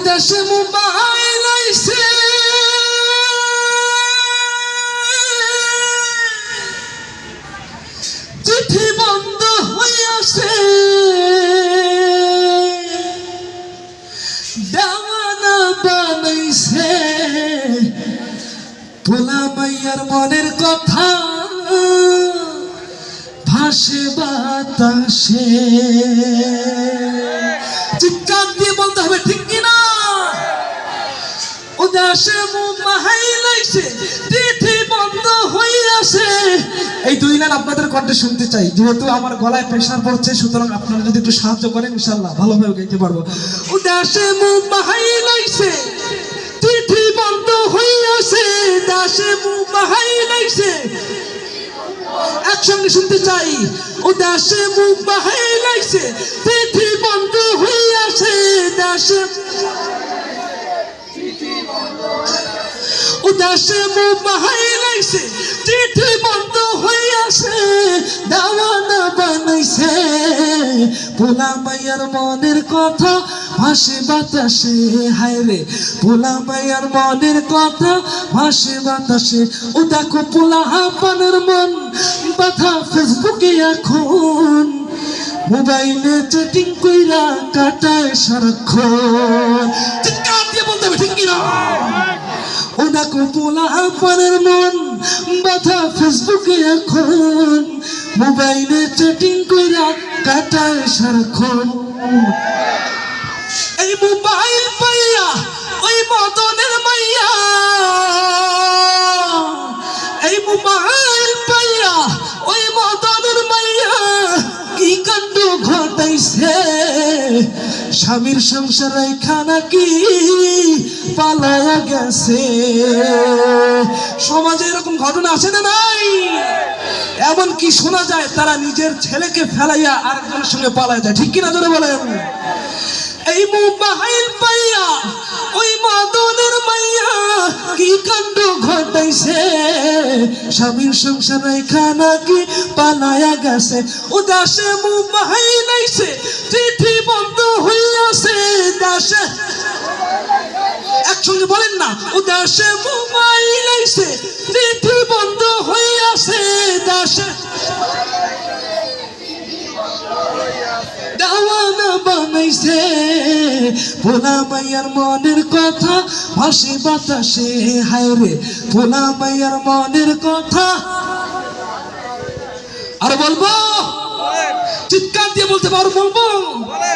উদাসে mobile আইছে চিঠি বন্ধ হইয়াছে দেওয়ানা বানাইছে ভোলা মাইয়ার মনের কথা ভাসে বাতাসে চিৎকার দিয়ে বলতে হবে ঠিক কিনা উদাসে মোবাইল আইছে চিঠি বন্ধ হইয়াছে এই দুই লাইন আপনাদের কণ্ঠে শুনতে চাই যেহেতু আমার গলায় প্রেসার পড়ছে সুতরাং আপনারা যদি একটু সাহায্য করেন ইনশাআল্লাহ ভালোভাবে গাইতে পারবো উদাসে মোবাইল আইছে চিঠি বন্ধ হইয়াছে দাসে মোবাইল আইছে একসঙ্গে শুনতে চাই উদাসে মোবাইল আইছে চিঠি বন্ধ হইয়াছে দাসে উদাসে মোবাইল আইছে চিঠি বন্ধ হইয়াছে দেওয়ানা বানাইছে ভোলা মাইয়ার মনের কথা ভাসে বাতাসে হায় রে ভোলা মাইয়ার মনের কথা ভাসে বাতাসে ও দেখো পোলা হাপানের মন বাধা ফেসবুকে এখন মোবাইলে চ্যাটিং কইরা কাটায় সারাক্ষণ চিৎকার দিয়ে বলতে হবে ঠিক কিনা ও দেখো পোলা হাপানের মন বাধা ফেসবুকে এখন মোবাইলে চ্যাটিং কইরা কাটায় সারাক্ষণ এই মোবাইল পাইয়া ওই মদনের মাইয়া এই মোবাইল পাইয়া ওই মদনের মাইয়া কি কাণ্ড ঘটাইছে স্বামীর সংসার খানা কি পালায়া গেছে সমাজে এরকম ঘটনা আছে না নাই এমন কি শোনা যায় তারা নিজের ছেলেকে ফেলাইয়া আরেকজনের সঙ্গে পালায় যায় ঠিক কিনা জোরে বলেন এই মোবাইল পাইয়া ওই মদনের মাইয়া কি কাণ্ড ঘটাইছে স্বামীর সংসার খানা কি পালায়া গেছে উদাসে মোবাইল আইছে চিঠি বন্ধ হইয়াছে দাসে একসঙ্গে বলেন না উদাসে মোবাইল আইছে চিঠি বন্ধ হইয়াছে দাসে দেওয়ানা বানাইছে ভোলা মাইয়ার মনের কথা ভাসে বাতাসে হায় রে ভোলা মাইয়ার মনের কথা আর বলবো চিৎকার দিয়ে বলতে পারো বলবো